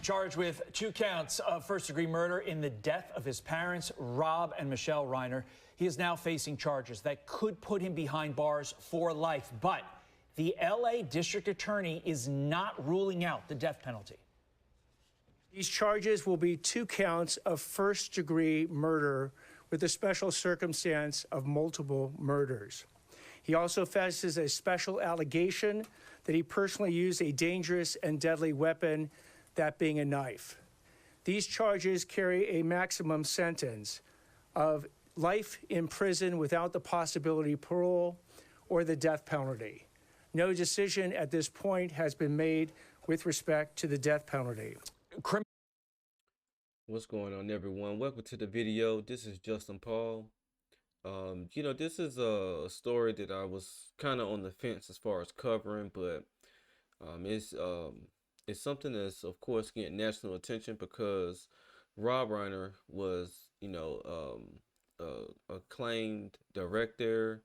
Charged with 2 counts of first-degree murder in the death of his parents, Rob and Michele Reiner. He is now facing charges that could put him behind bars for life. But the L.A. District Attorney is not ruling out the death penalty. These charges will be 2 counts of first-degree murder with the special circumstance of multiple murders. He also faces a special allegation that he personally used a dangerous and deadly weapon, that being a knife. These charges carry a maximum sentence of life in prison without the possibility of parole or the death penalty. No decision at this point has been made with respect to the death penalty. What's going on, everyone? Welcome to the video. This is Justin Paul. This is a story that I was kind of on the fence as far as covering, but it's something that's, of course, getting national attention because Rob Reiner was, acclaimed director,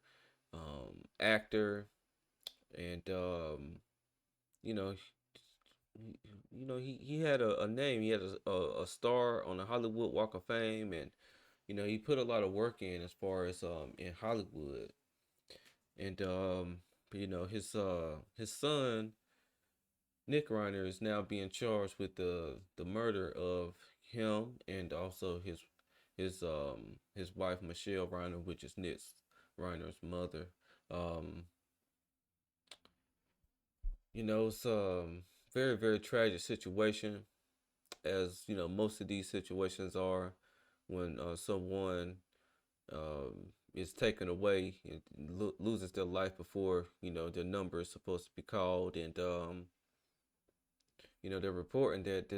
actor, and he had a name. He had a star on the Hollywood Walk of Fame, and he put a lot of work in as far as in Hollywood. And his son Nick Reiner is now being charged with the murder of him and also his wife Michele Reiner, which is Nick Reiner's mother. It's very, very tragic situation, as most of these situations are when someone is taken away and loses their life before their number is supposed to be called. And they're reporting that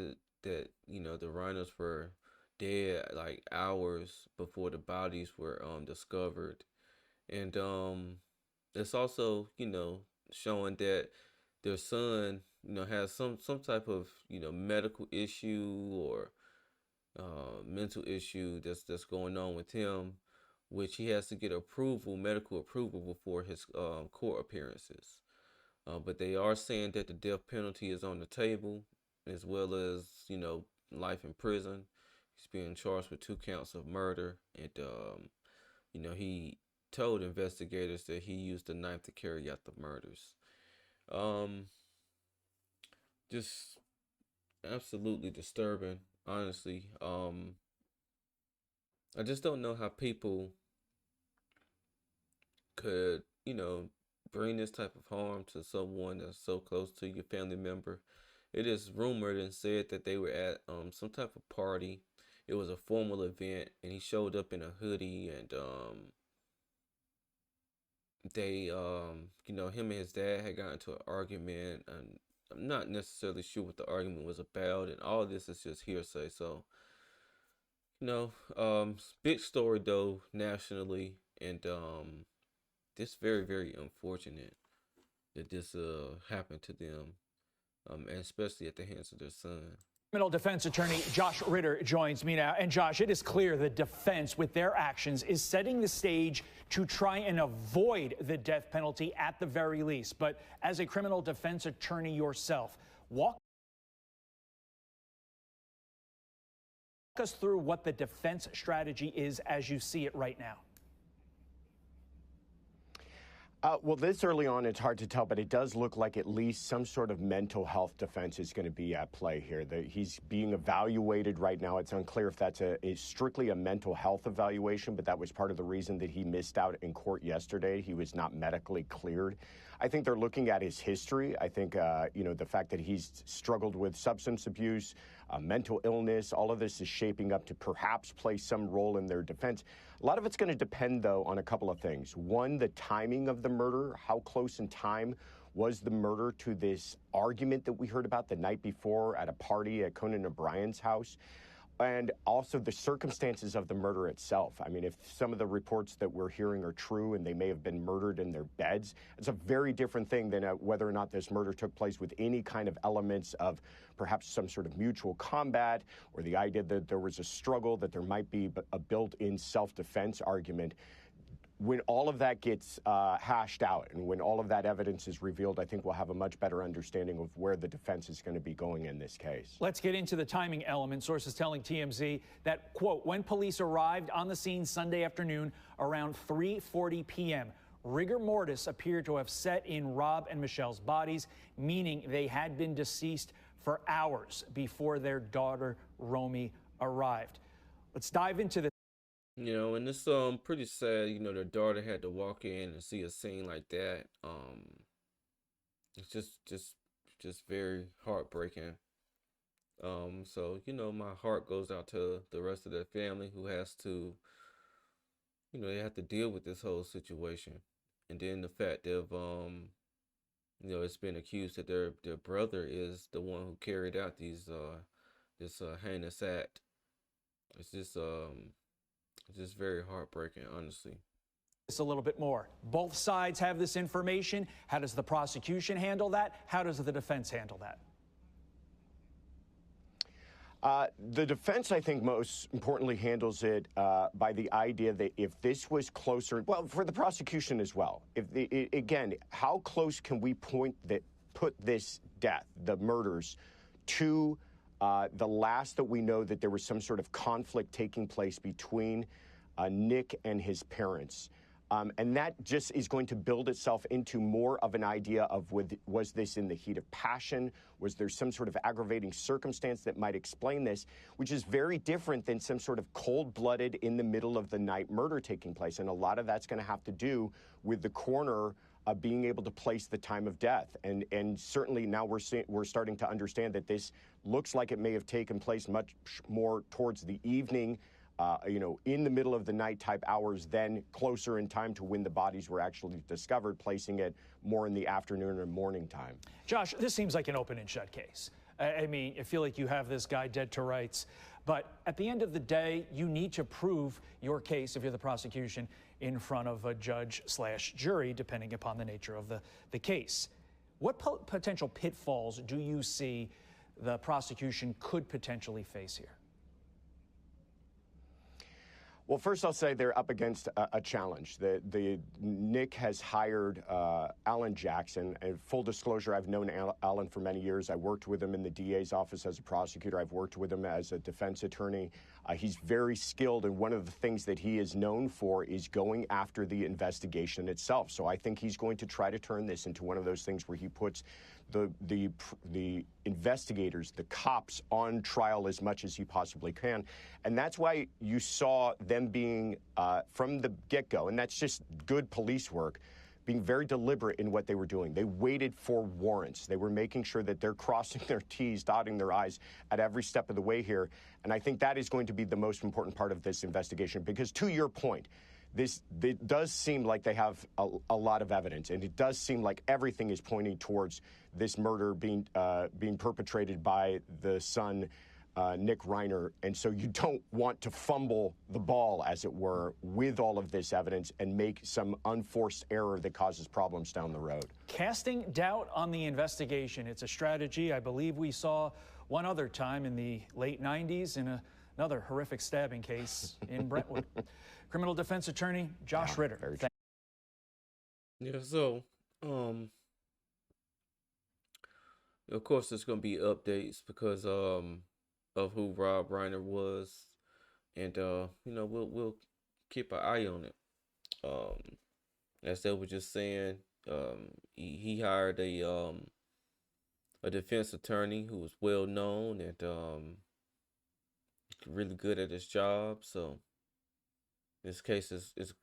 the Reiners were dead like hours before the bodies were discovered. And it's also showing that their son has some type of medical issue or mental issue that's going on with him, which he has to get medical approval before his court appearances. But they are saying that the death penalty is on the table, as well as life in prison. He's being charged with 2 counts of murder, and he told investigators that he used a knife to carry out the murders. Just absolutely disturbing, honestly. I just don't know how people could, bring this type of harm to someone that's so close to your family member. It is rumored and said that they were at some type of party. It was a formal event, and he showed up in a hoodie, and they him and his dad had gotten into an argument, and I'm not necessarily sure what the argument was about, and all of this is just hearsay. So big story though nationally, and this very, very unfortunate that this happened to them, and especially at the hands of their son. Criminal defense attorney Josh Ritter joins me now. And Josh, it is clear the defense with their actions is setting the stage to try and avoid the death penalty at the very least. But as a criminal defense attorney yourself, walk us through what the defense strategy is as you see it right now. Well, this early on, it's hard to tell, but it does look like at least some sort of mental health defense is going to be at play here. He's being evaluated right now. It's unclear if that's strictly a mental health evaluation, but that was part of the reason that he missed out in court yesterday. He was not medically cleared. I think they're looking at his history. I think, the fact that he's struggled with substance abuse, mental illness, all of this is shaping up to perhaps play some role in their defense. A lot of it's going to depend, though, on a couple of things. One, the timing of the murder. How close in time was the murder to this argument that we heard about the night before at a party at Conan O'Brien's house? And also the circumstances of the murder itself. I mean, if some of the reports that we're hearing are true and they may have been murdered in their beds, it's a very different thing than whether or not this murder took place with any kind of elements of perhaps some sort of mutual combat, or the idea that there was a struggle, that there might be a built-in self-defense argument. when all of that gets hashed out and when all of that evidence is revealed, I think we'll have a much better understanding of where the defense is going to be going in this case. Let's get into the timing element. Sources telling TMZ that, quote, when police arrived on the scene Sunday afternoon around 3:40 p.m., rigor mortis appeared to have set in Rob and Michelle's bodies, meaning they had been deceased for hours before their daughter, Romy, arrived. Let's dive into the And it's pretty sad, their daughter had to walk in and see a scene like that. It's just very heartbreaking. So, my heart goes out to the rest of their family who has to, they have to deal with this whole situation. And then the fact that it's been accused that their brother is the one who carried out this heinous act. It's just very heartbreaking, honestly. a little bit more. Both sides have this information. How does the prosecution handle that? How does the defense handle that? The defense, I think, most importantly handles it by the idea that if this was closer, well, for the prosecution as well, again, how close can we put this death, the murders, to the last that we know that there was some sort of conflict taking place between Nick and his parents? And that just is going to build itself into more of an idea of was this in the heat of passion? Was there some sort of aggravating circumstance that might explain this, which is very different than some sort of cold-blooded, in-the-middle-of-the-night murder taking place. And a lot of that's going to have to do with the coroner being able to place the time of death. And certainly now we're starting to understand that this looks like it may have taken place much more towards the evening, in the middle of the night type hours, then closer in time to when the bodies were actually discovered, placing it more in the afternoon or morning time. Josh, this seems like an open and shut case. I mean, I feel like you have this guy dead to rights, but at the end of the day, you need to prove your case, if you're the prosecution, in front of a judge/jury, depending upon the nature of the case. What potential pitfalls do you see the prosecution could potentially face here? Well, first I'll say they're up against a challenge. Nick has hired Alan Jackson. And full disclosure, I've known Alan for many years. I worked with him in the DA's office as a prosecutor. I've worked with him as a defense attorney. He's very skilled, and one of the things that he is known for is going after the investigation itself. So I think he's going to try to turn this into one of those things where he puts the investigators, the cops, on trial as much as he possibly can. And that's why you saw them being, from the get-go, and that's just good police work, being very deliberate in what they were doing. They waited for warrants. They were making sure that they're crossing their T's, dotting their I's at every step of the way here. And I think that is going to be the most important part of this investigation, because to your point, it does seem like they have a lot of evidence, and it does seem like everything is pointing towards this murder being perpetrated by the son, Nick Reiner. And so you don't want to fumble the ball, as it were, with all of this evidence and make some unforced error that causes problems down the road. Casting doubt on the investigation. It's a strategy I believe we saw one other time in the late 90s in another horrific stabbing case in Brentwood. Criminal defense attorney Josh Ritter. Yeah, so, of course, there's going to be updates because of who Rob Reiner was, and we'll keep an eye on it. As they were just saying, he hired a defense attorney who was well known and really good at his job. So this case is it's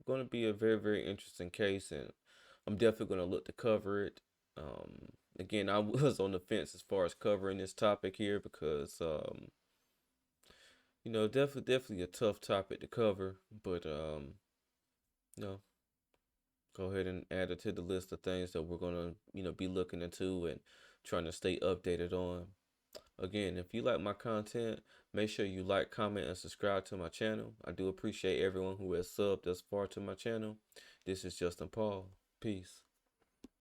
going to be a very, very interesting case, and I'm definitely going to look to cover it. Again, I was on the fence as far as covering this topic here because, definitely a tough topic to cover, but, go ahead and add it to the list of things that we're going to, be looking into and trying to stay updated on. Again, if you like my content, make sure you like, comment, and subscribe to my channel. I do appreciate everyone who has subbed thus far to my channel. This is Justin Paul. Peace.